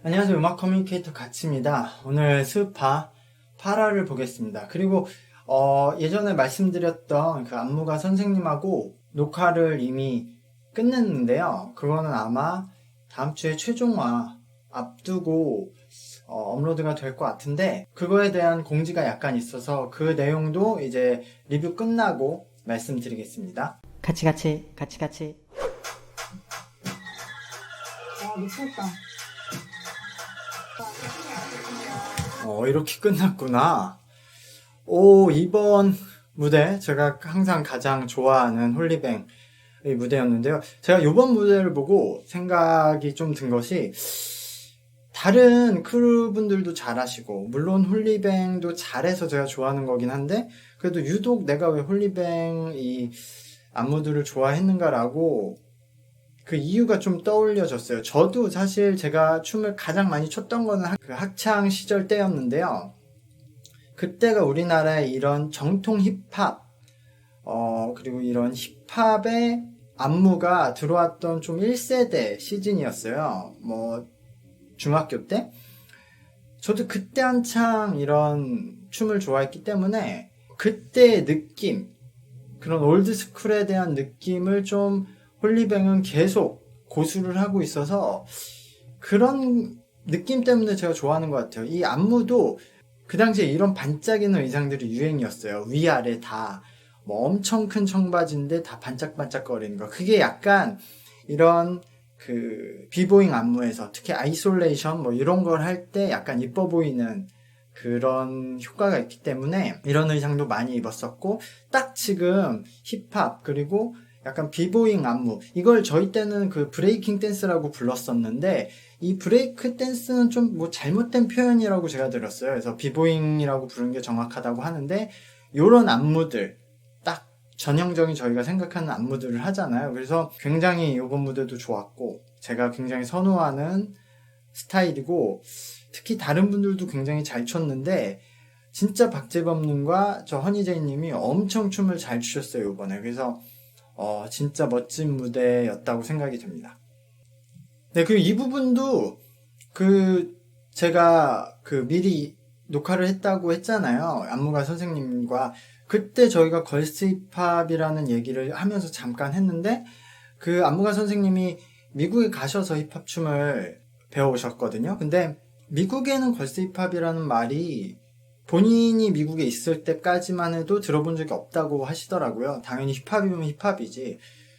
안녕하세요. 음악 커뮤니케이터 가치입니다. 오늘 스파 파라를 보겠습니다. 그리고 예전에 말씀드렸던 그 안무가 선생님하고 녹화를 이미 끝냈는데요. 그거는 아마 다음 주에 최종화 앞두고 업로드가 될 것 같은데, 그거에 대한 공지가 약간 있어서 그 내용도 이제 리뷰 끝나고 말씀드리겠습니다. 같이. 미쳤다. 이렇게 끝났구나. 이번 무대 제가 항상 가장 좋아하는 홀리뱅의 무대였는데요. 제가 이번 무대를 보고 생각이 좀 든 것이, 다른 크루분들도 잘하시고 물론 홀리뱅도 잘해서 제가 좋아하는 거긴 한데, 그래도 유독 내가 왜 홀리뱅 이 안무들을 좋아했는가라고 그 이유가 좀 떠올려졌어요. 저도 사실 제가 춤을 가장 많이 췄던 거는 그 학창 시절 때였는데요. 그때가 우리나라에 이런 정통 힙합, 그리고 이런 힙합의 안무가 들어왔던 좀 1세대 시즌이었어요. 중학교 때. 저도 그때 한창 이런 춤을 좋아했기 때문에 그때의 느낌, 그런 올드스쿨에 대한 느낌을 좀 홀리뱅은 계속 고수를 하고 있어서 그런 느낌 때문에 제가 좋아하는 것 같아요. 이 안무도 그 당시에 이런 반짝이는 의상들이 유행이었어요. 위아래 다 엄청 큰 청바지인데 다 반짝반짝거리는 거. 그게 약간 이런 그 비보잉 안무에서 특히 아이솔레이션 이런 걸 할 때 약간 이뻐 보이는 그런 효과가 있기 때문에 이런 의상도 많이 입었었고, 딱 지금 힙합 그리고 약간 비보잉 안무, 이걸 저희 때는 그 브레이킹 댄스라고 불렀었는데, 이 브레이크 댄스는 좀 잘못된 표현이라고 제가 들었어요. 그래서 비보잉이라고 부르는 게 정확하다고 하는데, 요런 안무들 딱 전형적인 저희가 생각하는 안무들을 하잖아요. 그래서 굉장히 이번 무대도 좋았고 제가 굉장히 선호하는 스타일이고, 특히 다른 분들도 굉장히 잘 췄는데 진짜 박재범님과 저 허니제이님이 엄청 춤을 잘 추셨어요 이번에. 그래서 진짜 멋진 무대였다고 생각이 듭니다. 네, 그리고 이 부분도 제가 미리 녹화를 했다고 했잖아요. 안무가 선생님과. 그때 저희가 걸스 힙합이라는 얘기를 하면서 잠깐 했는데, 그 안무가 선생님이 미국에 가셔서 힙합 춤을 배워오셨거든요. 근데 미국에는 걸스 힙합이라는 말이 본인이 미국에 있을 때까지만 해도 들어본 적이 없다고 하시더라고요. 당연히 힙합이면 힙합이지.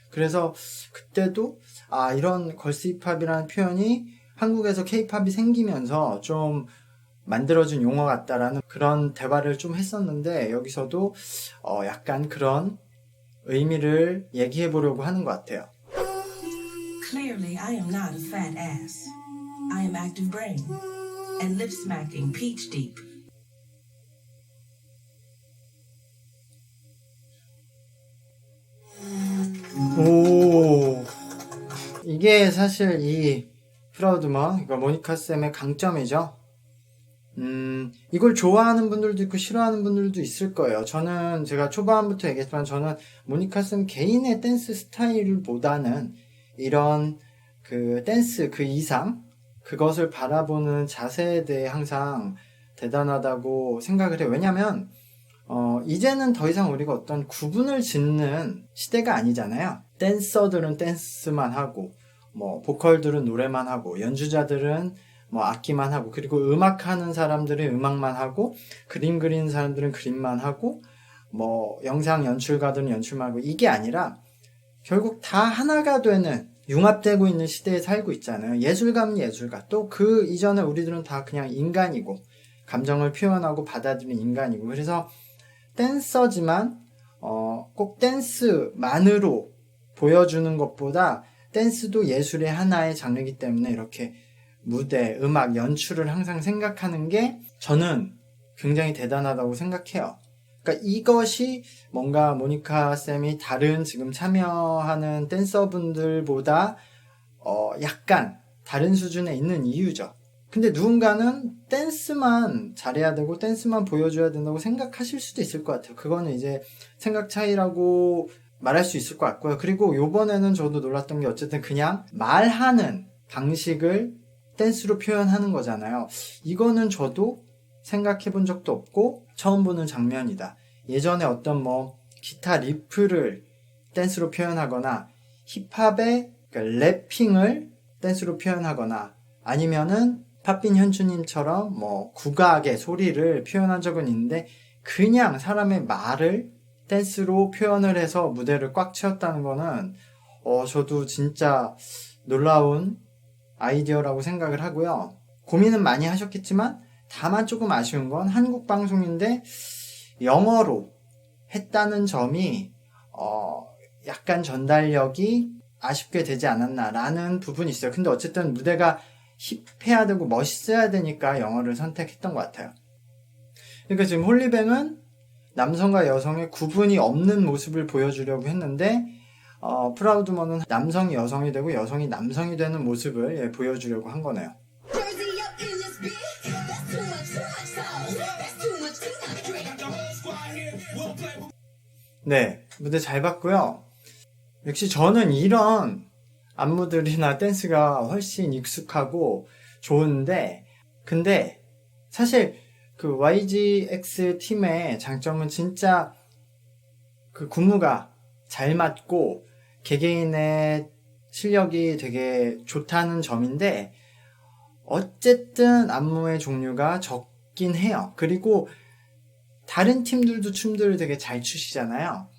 그래서 그때도 이런 걸스 힙합이라는 표현이 한국에서 케이팝이 생기면서 좀 만들어진 용어 같다라는 그런 대화를 좀 했었는데, 여기서도 약간 그런 의미를 얘기해 보려고 하는 것 같아요. Clearly, I am not a fat ass. I am active brain and lip smacking peach deep. 오, 이게 사실 이 프라우드먼, 그러니까 모니카 쌤의 강점이죠. 이걸 좋아하는 분들도 있고 싫어하는 분들도 있을 거예요. 저는 제가 초반부터 얘기했지만, 저는 모니카 쌤 개인의 댄스 스타일보다는 이런 그 댄스 그 이상, 그것을 바라보는 자세에 대해 항상 대단하다고 생각을 해요. 왜냐면 이제는 더 이상 우리가 어떤 구분을 짓는 시대가 아니잖아요. 댄서들은 댄스만 하고, 보컬들은 노래만 하고, 연주자들은 악기만 하고, 그리고 음악하는 사람들은 음악만 하고, 그림 그리는 사람들은 그림만 하고, 영상 연출가들은 연출만 하고, 이게 아니라 결국 다 하나가 되는, 융합되고 있는 시대에 살고 있잖아요. 예술가는 예술가, 또 그 이전에 우리들은 다 그냥 인간이고, 감정을 표현하고 받아들이는 인간이고, 그래서 댄서지만 꼭 댄스만으로 보여주는 것보다 댄스도 예술의 하나의 장르이기 때문에 이렇게 무대, 음악, 연출을 항상 생각하는 게 저는 굉장히 대단하다고 생각해요. 그러니까 이것이 뭔가 모니카 쌤이 다른 지금 참여하는 댄서분들보다 약간 다른 수준에 있는 이유죠. 근데 누군가는 댄스만 잘해야 되고 댄스만 보여줘야 된다고 생각하실 수도 있을 것 같아요. 그거는 이제 생각 차이라고 말할 수 있을 것 같고요. 그리고 요번에는 저도 놀랐던 게, 어쨌든 그냥 말하는 방식을 댄스로 표현하는 거잖아요. 이거는 저도 생각해 본 적도 없고 처음 보는 장면이다. 예전에 어떤 뭐 기타 리프를 댄스로 표현하거나 힙합의 그러니까 래핑을 댄스로 표현하거나 아니면은 팥빈 현주님처럼 뭐 국악의 소리를 표현한 적은 있는데 그냥 사람의 말을 댄스로 표현을 해서 무대를 꽉 채웠다는 거는 저도 진짜 놀라운 아이디어라고 생각을 하고요. 고민은 많이 하셨겠지만 다만 조금 아쉬운 건 한국 방송인데 영어로 했다는 점이 약간 전달력이 아쉽게 되지 않았나라는 부분이 있어요. 근데 어쨌든 무대가 힙해야 되고 멋있어야 되니까 영어를 선택했던 것 같아요. 그러니까 지금 홀리뱅은 남성과 여성의 구분이 없는 모습을 보여주려고 했는데 프라우드먼은 남성이 여성이 되고 여성이 남성이 되는 모습을 보여주려고 한 거네요. 네, 무대 잘 봤고요. 역시 저는 이런 안무들이나 댄스가 훨씬 익숙하고 좋은데 근데 사실 그 YGX 팀의 장점은 진짜 그 군무가 잘 맞고 개개인의 실력이 되게 좋다는 점인데 어쨌든 안무의 종류가 적긴 해요. 그리고 다른 팀들도 춤들을 되게 잘 추시잖아요.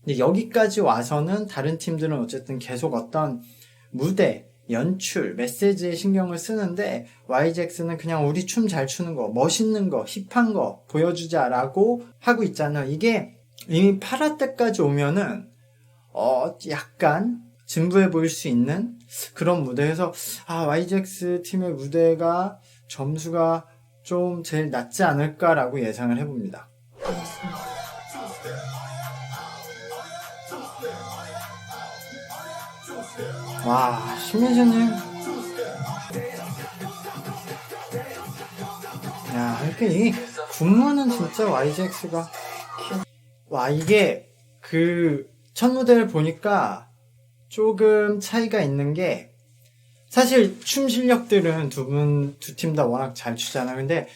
근데 여기까지 와서는 다른 팀들은 어쨌든 계속 어떤 무대, 연출, 메시지에 신경을 쓰는데 YGX는 그냥 우리 춤 잘 추는 거, 멋있는 거, 힙한 거 보여주자라고 하고 있잖아요. 이게 이미 8화 때까지 오면은 약간 진부해 보일 수 있는 그런 무대에서 YGX 팀의 무대가 점수가 좀 제일 낮지 않을까라고 예상을 해봅니다. 와, 신민수님. 야, 이렇게 이 군무는 진짜 YGX가. 와, 이게 첫 무대를 보니까 조금 차이가 있는 게 사실 춤 실력들은 두 팀 다 워낙 잘 추잖아. 근데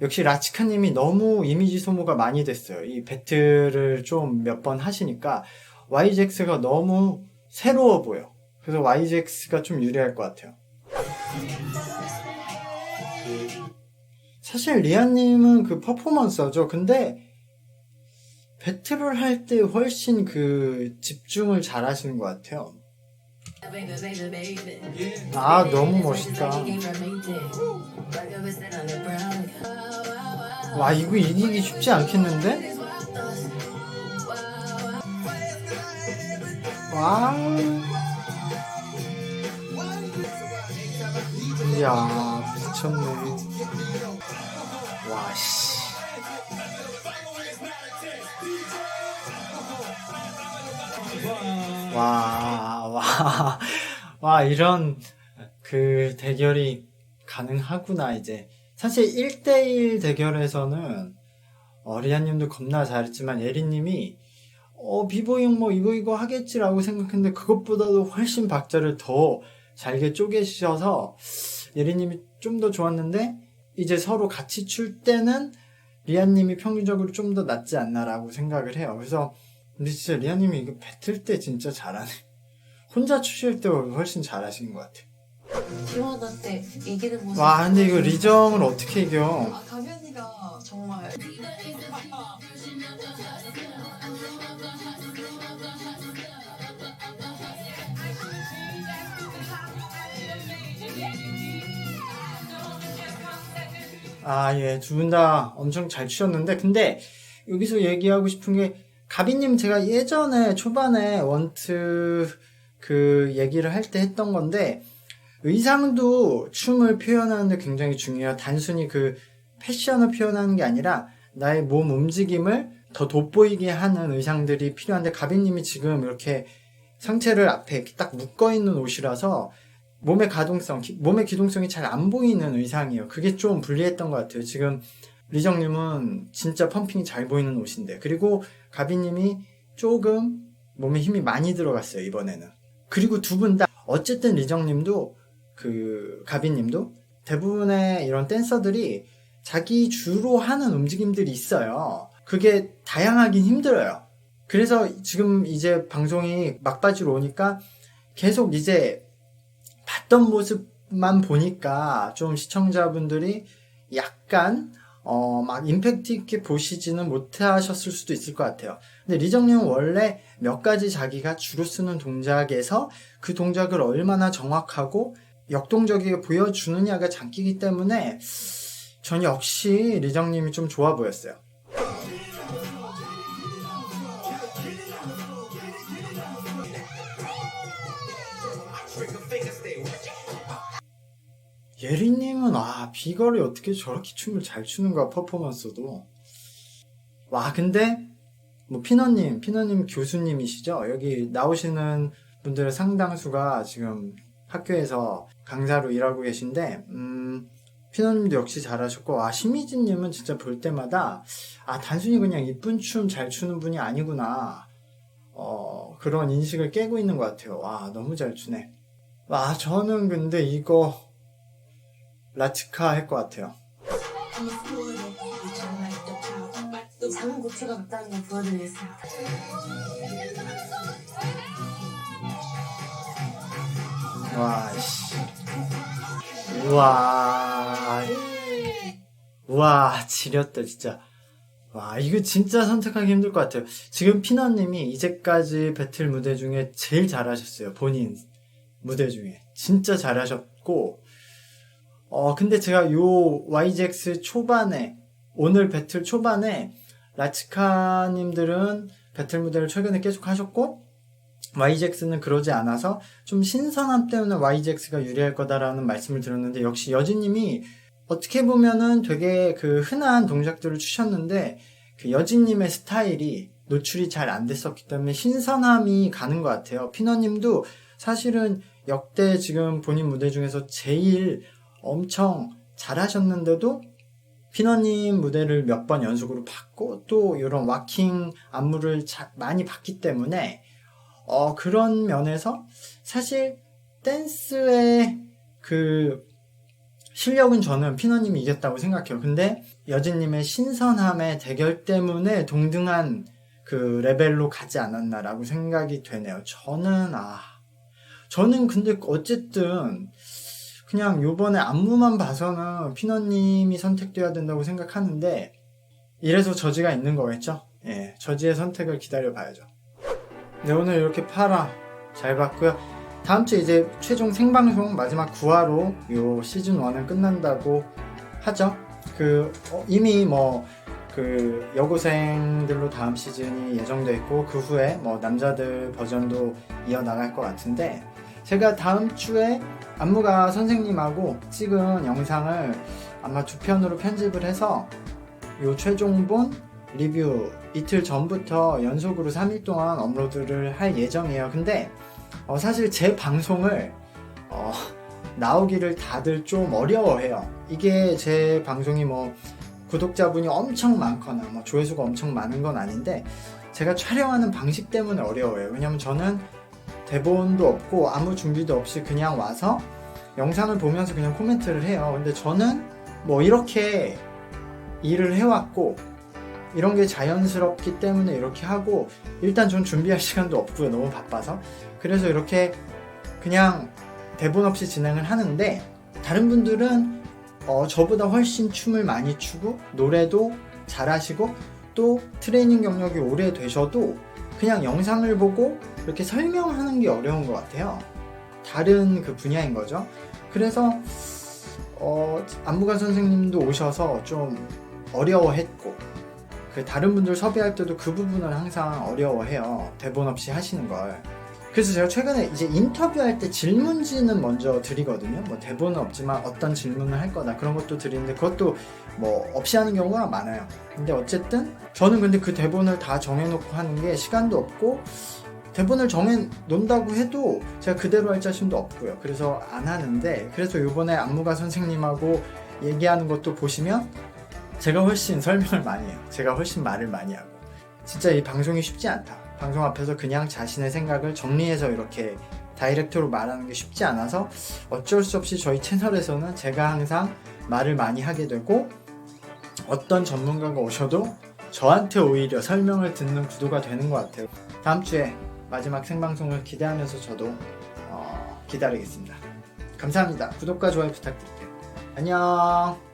역시 라치카님이 너무 이미지 소모가 많이 됐어요. 이 배틀을 좀 몇 번 하시니까 YGX가 너무 새로워 보여. 그래서 YGX가 좀 유리할 것 같아요. 사실 리아님은 그 퍼포먼서죠. 근데 배틀을 할 때 훨씬 집중을 잘 하시는 것 같아요. 너무 멋있다. 와, 이거 이기기 쉽지 않겠는데? 와. 이야, 미쳤네. 와, 씨. 와, 이런 대결이 가능하구나, 이제. 사실 1대1 대결에서는, 리아님도 겁나 잘했지만, 예리님이, 비보잉 뭐 이거 하겠지라고 생각했는데, 그것보다도 훨씬 박자를 더 잘게 쪼개셔서, 예리님이 좀 더 좋았는데, 이제 서로 같이 출 때는, 리아님이 평균적으로 좀 더 낫지 않나라고 생각을 해요. 그래서, 근데 진짜 리아님이 이거 배틀 때 진짜 잘하네. 혼자 추실 때 훨씬 잘하시는 것 같아요. 지원한테 이기는 모습. 와, 근데 이거 리정을 어떻게 이겨? 강현이가 정말. 예, 두 분 다 엄청 잘 추셨는데, 근데 여기서 얘기하고 싶은 게, 가비님 제가 예전에 초반에 원트 얘기를 할 때 했던 건데, 의상도 춤을 표현하는데 굉장히 중요해요. 단순히 패션을 표현하는 게 아니라, 나의 몸 움직임을 더 돋보이게 하는 의상들이 필요한데, 가비님이 지금 이렇게 상체를 앞에 이렇게 딱 묶어있는 옷이라서, 몸의 기동성이 잘 안 보이는 의상이에요. 그게 좀 불리했던 것 같아요. 지금 리정님은 진짜 펌핑이 잘 보이는 옷인데, 그리고 가비님이 조금 몸에 힘이 많이 들어갔어요, 이번에는. 그리고 두 분 다 어쨌든 리정님도 그 가비님도 대부분의 이런 댄서들이 자기 주로 하는 움직임들이 있어요. 그게 다양하긴 힘들어요. 그래서 지금 이제 방송이 막바지로 오니까 계속 이제 봤던 모습만 보니까 좀 시청자분들이 약간 막 임팩트 있게 보시지는 못하셨을 수도 있을 것 같아요. 근데 리정님은 원래 몇 가지 자기가 주로 쓰는 동작에서 그 동작을 얼마나 정확하고 역동적이게 보여주느냐가 장기이기 때문에 전 역시 리정님이 좀 좋아 보였어요. 예리님은 비거리 어떻게 저렇게 춤을 잘 추는가, 퍼포먼스도. 와, 근데 뭐 피너님 교수님이시죠? 여기 나오시는 분들의 상당수가 지금 학교에서 강사로 일하고 계신데 피너님도 역시 잘하셨고, 심미진님은 진짜 볼 때마다 단순히 그냥 이쁜 춤 잘 추는 분이 아니구나, 그런 인식을 깨고 있는 것 같아요. 와, 너무 잘 추네. 와, 저는 근데 이거 라치카 할 것 같아요. 이 작은 고추가 없다는 걸 보여드리겠습니다. 와, 씨. 우와, 지렸다, 진짜. 와, 이거 진짜 선택하기 힘들 것 같아요. 지금 피너님이 이제까지 배틀 무대 중에 제일 잘하셨어요. 본인 무대 중에. 진짜 잘하셨고, 근데 제가 요 YGX 초반에, 오늘 배틀 초반에, 라치카님들은 배틀 무대를 최근에 계속 하셨고, YGX는 그러지 않아서 좀 신선함 때문에 YGX가 유리할 거다라는 말씀을 드렸는데, 역시 여진님이 어떻게 보면은 되게 그 흔한 동작들을 추셨는데, 그 여진님의 스타일이 노출이 잘 안 됐었기 때문에 신선함이 가는 것 같아요. 피너님도 사실은 역대 지금 본인 무대 중에서 제일 엄청 잘하셨는데도 피너님 무대를 몇 번 연속으로 봤고, 또 이런 와킹 안무를 많이 봤기 때문에 그런 면에서 사실 댄스의 그 실력은 저는 피너님이 이겼다고 생각해요. 근데 여진님의 신선함의 대결 때문에 동등한 그 레벨로 가지 않았나라고 생각이 되네요. 저는 근데 어쨌든 그냥 요번에 안무만 봐서는 피너님이 선택돼야 된다고 생각하는데, 이래서 저지가 있는 거겠죠? 예, 저지의 선택을 기다려봐야죠. 네, 오늘 이렇게 파라 잘 봤고요. 다음 주에 이제 최종 생방송 마지막 9화로 요 시즌 1은 끝난다고 하죠. 이미 여고생들로 다음 시즌이 예정돼 있고, 그 후에 남자들 버전도 이어나갈 것 같은데, 제가 다음 주에 안무가 선생님하고 찍은 영상을 아마 2편으로 편집을 해서 요 최종본 리뷰 이틀 전부터 연속으로 3일 동안 업로드를 할 예정이에요. 근데 사실 제 방송을 나오기를 다들 좀 어려워해요. 이게 제 방송이 구독자분이 엄청 많거나 조회수가 엄청 많은 건 아닌데, 제가 촬영하는 방식 때문에 어려워요. 왜냐면 저는 대본도 없고 아무 준비도 없이 그냥 와서 영상을 보면서 그냥 코멘트를 해요. 근데 저는 이렇게 일을 해왔고 이런 게 자연스럽기 때문에 이렇게 하고, 일단 전 준비할 시간도 없고요. 너무 바빠서. 그래서 이렇게 그냥 대본 없이 진행을 하는데, 다른 분들은 저보다 훨씬 춤을 많이 추고 노래도 잘하시고 또 트레이닝 경력이 오래되셔도 그냥 영상을 보고 이렇게 설명하는 게 어려운 것 같아요. 다른 그 분야인 거죠. 그래서 안무가 선생님도 오셔서 좀 어려워했고, 다른 분들 섭외할 때도 그 부분을 항상 어려워해요. 대본 없이 하시는 걸. 그래서 제가 최근에 이제 인터뷰할 때 질문지는 먼저 드리거든요. 대본은 없지만 어떤 질문을 할 거다, 그런 것도 드리는데 그것도 없이 하는 경우가 많아요. 근데 어쨌든 저는 근데 그 대본을 다 정해놓고 하는 게 시간도 없고, 대본을 정해놓는다고 해도 제가 그대로 할 자신도 없고요. 그래서 안 하는데, 그래서 요번에 안무가 선생님하고 얘기하는 것도 보시면 제가 훨씬 설명을 많이 해요. 제가 훨씬 말을 많이 하고. 진짜 이 방송이 쉽지 않다. 방송 앞에서 그냥 자신의 생각을 정리해서 이렇게 다이렉트로 말하는 게 쉽지 않아서 어쩔 수 없이 저희 채널에서는 제가 항상 말을 많이 하게 되고, 어떤 전문가가 오셔도 저한테 오히려 설명을 듣는 구도가 되는 것 같아요. 다음 주에 마지막 생방송을 기대하면서 저도 기다리겠습니다. 감사합니다. 구독과 좋아요 부탁드릴게요. 안녕.